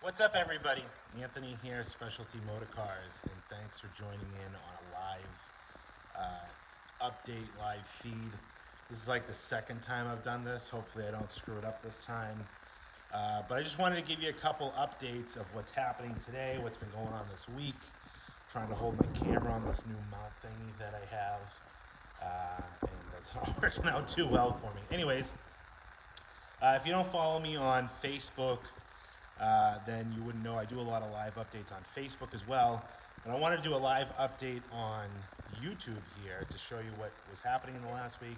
What's up, everybody? Anthony here, Specialty Motor Cars, and thanks for joining in on a live feed. This is like the second time I've done this. Hopefully, I don't screw it up this time. But I just wanted to give you a couple updates of what's happening today, what's been going on this week. Trying to hold my camera on this new mount thingy that I have, and that's not working out too well for me. Anyways, if you don't follow me on Facebook, then you wouldn't know I do a lot of live updates on Facebook as well. And I want to do a live update on YouTube here to show you what was happening in the last week.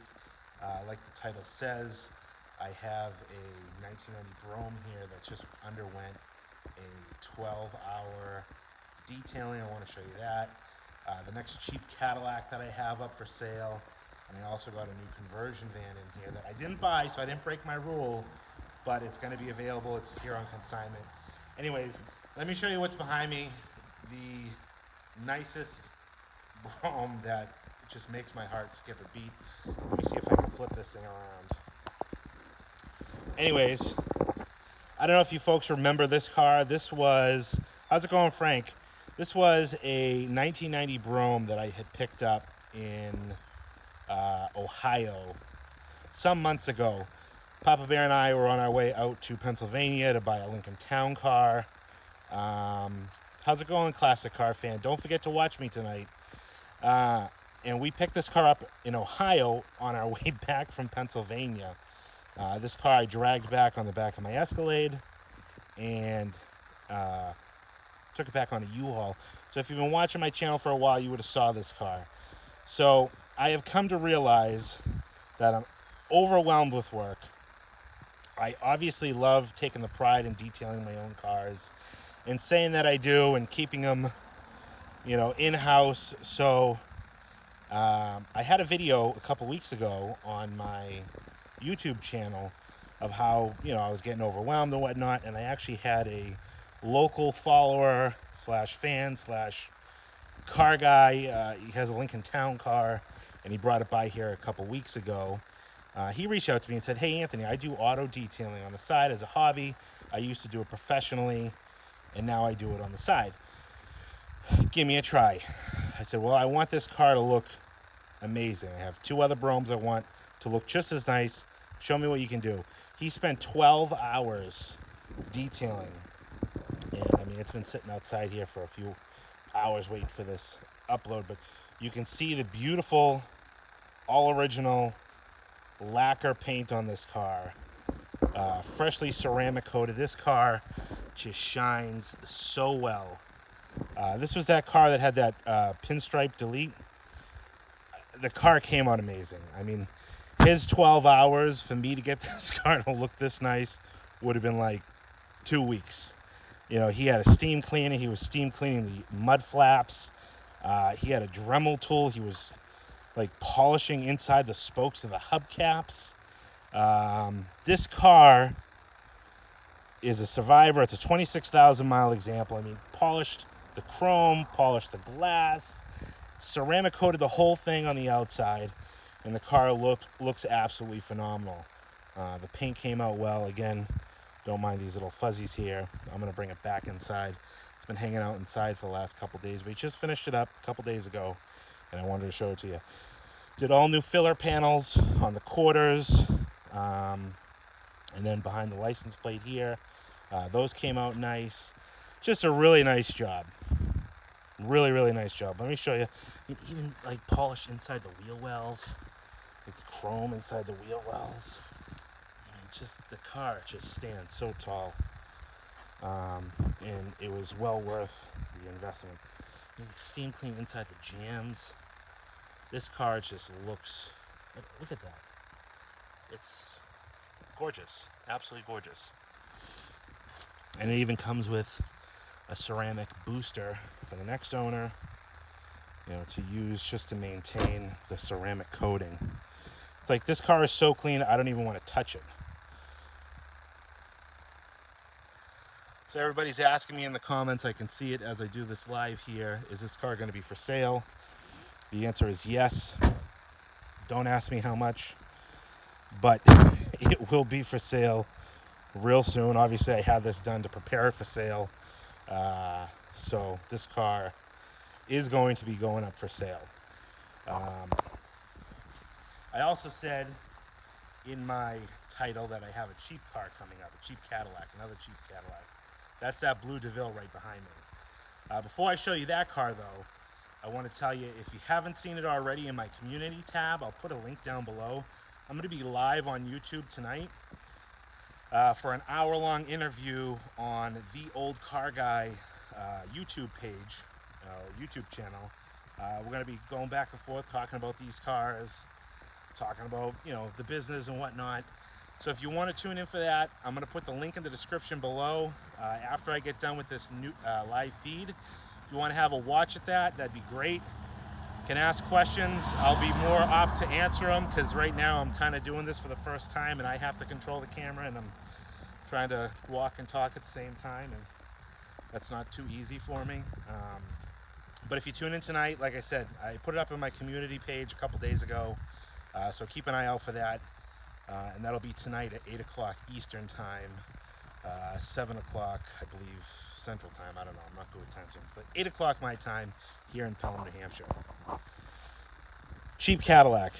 Like the title says, I have a 1990 Brougham here that just underwent a 12-hour detailing. I want to show you that. The next cheap Cadillac that I have up for sale. And I also got a new conversion van in here that I didn't buy, so I didn't break my rule, but it's going to be available. It's here on consignment. Anyways, let me show you what's behind me. The nicest Brougham that just makes my heart skip a beat. Let me see if I can flip this thing around. Anyways, I don't know if you folks remember this car. This was, how's it going, Frank? This was a 1990 Brougham that I had picked up in Ohio some months ago. Papa Bear and I were on our way out to Pennsylvania to buy a Lincoln Town car. How's it going, classic car fan? Don't forget to watch me tonight. And we picked this car up in Ohio on our way back from Pennsylvania. This car I dragged back on the back of my Escalade and took it back on a U-Haul. So if you've been watching my channel for a while, you would have saw this car. So I have come to realize that I'm overwhelmed with work. I obviously love taking the pride in detailing my own cars and saying that I do and keeping them, in-house. So I had a video a couple weeks ago on my YouTube channel of how, I was getting overwhelmed and whatnot. And I actually had a local follower / fan / car guy. He has a Lincoln Town car and he brought it by here a couple weeks ago. He reached out to me and said, "Hey, Anthony, I do auto detailing on the side as a hobby. I used to do it professionally, and now I do it on the side. Give me a try." I said, "Well, I want this car to look amazing. I have 2 other Broughams I want to look just as nice. Show me what you can do." He spent 12 hours detailing, and it's been sitting outside here for a few hours waiting for this upload, but you can see the beautiful, all original lacquer paint on this car, freshly ceramic coated. This car just shines so well. This was that car that had that pinstripe delete. The car came out amazing. His 12 hours for me to get this car to look this nice would have been like 2 weeks. He had a steam cleaner. He was steam cleaning the mud flaps. He had a Dremel tool. He was polishing inside the spokes of the hubcaps. This car is a survivor. It's a 26,000 mile example. Polished the chrome, polished the glass, ceramic coated the whole thing on the outside, and the car looks absolutely phenomenal. The paint came out well. Again, don't mind these little fuzzies here. I'm going to bring it back inside. It's been hanging out inside for the last couple days. We just finished it up a couple days ago, and I wanted to show it to you. Did all new filler panels on the quarters, and then behind the license plate here. Those came out nice. Just a really nice job. Really, really nice job. Let me show you. It even polished inside the wheel wells, the chrome inside the wheel wells. Just the car just stands so tall, and it was well worth the investment. Steam clean inside the jams. This car just looks, look at that. It's gorgeous, absolutely gorgeous. And it even comes with a ceramic booster for the next owner, to use just to maintain the ceramic coating. It's like this car is so clean, I don't even want to touch it. So everybody's asking me in the comments, I can see it as I do this live here, is this car going to be for sale? The answer is yes. Don't ask me how much, but it will be for sale real soon. Obviously, I have this done to prepare it for sale. So this car is going to be going up for sale. I also said in my title that I have a cheap car coming up, a cheap Cadillac, another cheap Cadillac. That's that blue Deville right behind me. Before I show you that car, though, I want to tell you, if you haven't seen it already, in my community tab, I'll put a link down below. I'm going to be live on YouTube tonight for an hour-long interview on the Old Car Guy YouTube page, YouTube channel. We're going to be going back and forth talking about these cars, talking about, you know, the business and whatnot. So if you want to tune in for that, I'm going to put the link in the description below after I get done with this new live feed. If you want to have a watch at that, that'd be great. You can ask questions. I'll be more apt to answer them, because right now I'm kind of doing this for the first time and I have to control the camera, and I'm trying to walk and talk at the same time, and that's not too easy for me. But if you tune in tonight, like I said, I put it up on my community page a couple days ago, so keep an eye out for that. And that'll be tonight at 8 o'clock Eastern time, 7 o'clock, I believe, Central time. I don't know, I'm not good with time zones, but 8 o'clock my time here in Pelham, New Hampshire. Cheap Cadillac,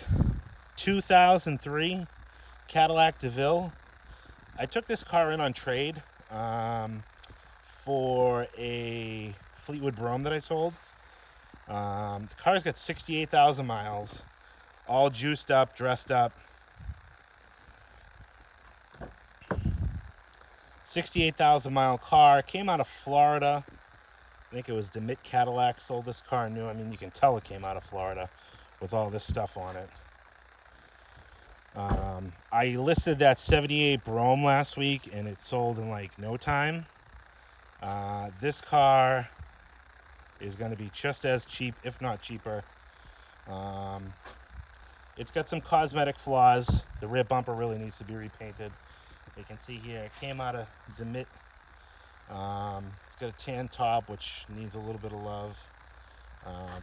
2003 Cadillac Deville. I took this car in on trade for a Fleetwood Brougham that I sold. The car's got 68,000 miles, all juiced up, dressed up. 68,000 mile car, came out of Florida. I think it was DeMitt Cadillac sold this car new. I mean, you can tell it came out of Florida with all this stuff on it. I listed that 78 Brougham last week and it sold in like no time. This car is going to be just as cheap, if not cheaper. It's got some cosmetic flaws. The rear bumper really needs to be repainted. You can see here, it came out of DeMitt. It's got a tan top, which needs a little bit of love.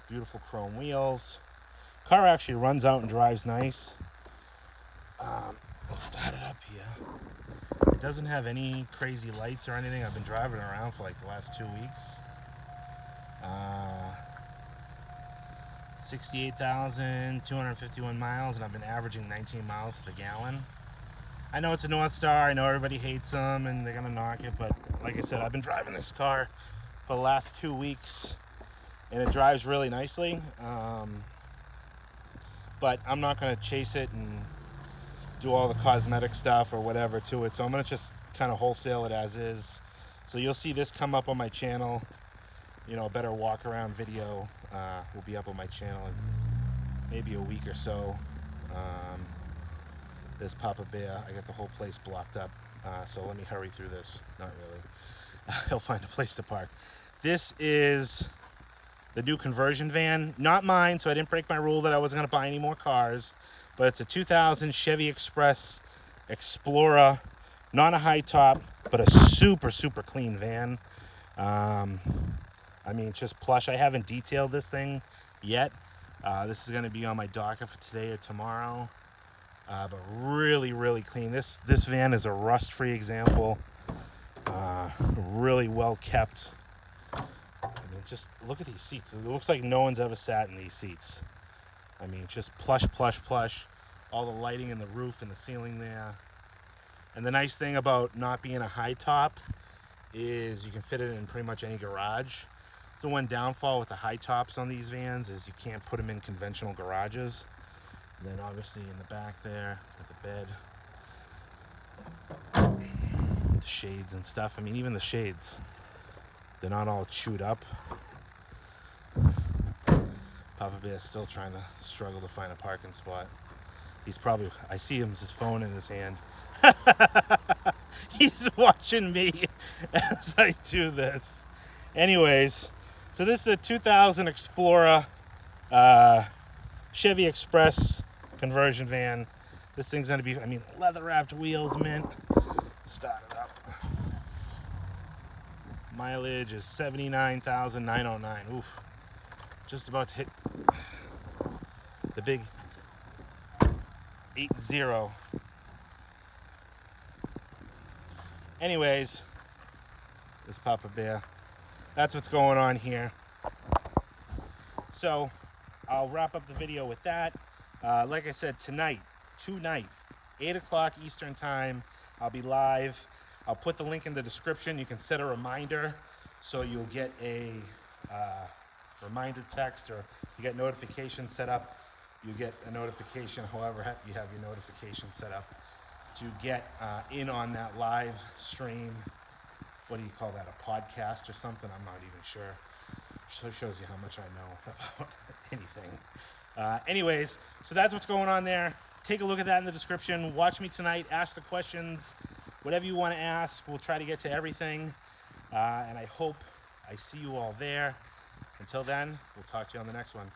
Beautiful chrome wheels. Car actually runs out and drives nice. Let's start it up here. It doesn't have any crazy lights or anything. I've been driving around for like the last 2 weeks. 68,251 miles, and I've been averaging 19 miles to the gallon. I know it's a North Star. I know everybody hates them and they're gonna knock it, but like I said, I've been driving this car for the last 2 weeks and it drives really nicely. But I'm not gonna chase it and do all the cosmetic stuff or whatever to it, so I'm gonna just kind of wholesale it as is. So you'll see this come up on my channel. You know, a better walk around video will be up on my channel in maybe a week or so. There's Papa Bear. I got the whole place blocked up, so let me hurry through this. Not really. He'll find a place to park. This is the new conversion van. Not mine, so I didn't break my rule that I wasn't going to buy any more cars. But it's a 2000 Chevy Express Explorer. Not a high top, but a super, super clean van. I mean, just plush. I haven't detailed this thing yet. This is going to be on my docket for today or tomorrow. But really, really clean. This van is a rust-free example. Really well kept. I mean, just look at these seats. It looks like no one's ever sat in these seats. I mean, just plush, plush, plush. All the lighting in the roof and the ceiling there. And the nice thing about not being a high top is you can fit it in pretty much any garage. It's the one downfall with the high tops on these vans is you can't put them in conventional garages. And then obviously in the back there, it's got the bed, the shades and stuff. I mean, even the shades, they're not all chewed up. Papa Bear's still trying to struggle to find a parking spot. He's probably, I see him with his phone in his hand. He's watching me as I do this. Anyways, so this is a 2000 Explorer Chevy Express conversion van. This thing's gonna be, I mean, leather wrapped wheels, mint. Start it up. Mileage is 79,909. Oof. Just about to hit the big 80. Anyways, this Papa Bear, that's what's going on here. So I'll wrap up the video with that. Like I said, tonight, 8 o'clock Eastern time, I'll be live. I'll put the link in the description. You can set a reminder so you'll get a reminder text, or if you get notifications set up, you get a notification, however you have your notification set up, to get in on that live stream. What do you call that, a podcast or something? I'm not even sure. So it shows you how much I know about anything. Anyways, so that's what's going on there. Take a look at that in the description. Watch me tonight. Ask the questions. Whatever you want to ask, we'll try to get to everything. And I hope I see you all there. Until then, we'll talk to you on the next one.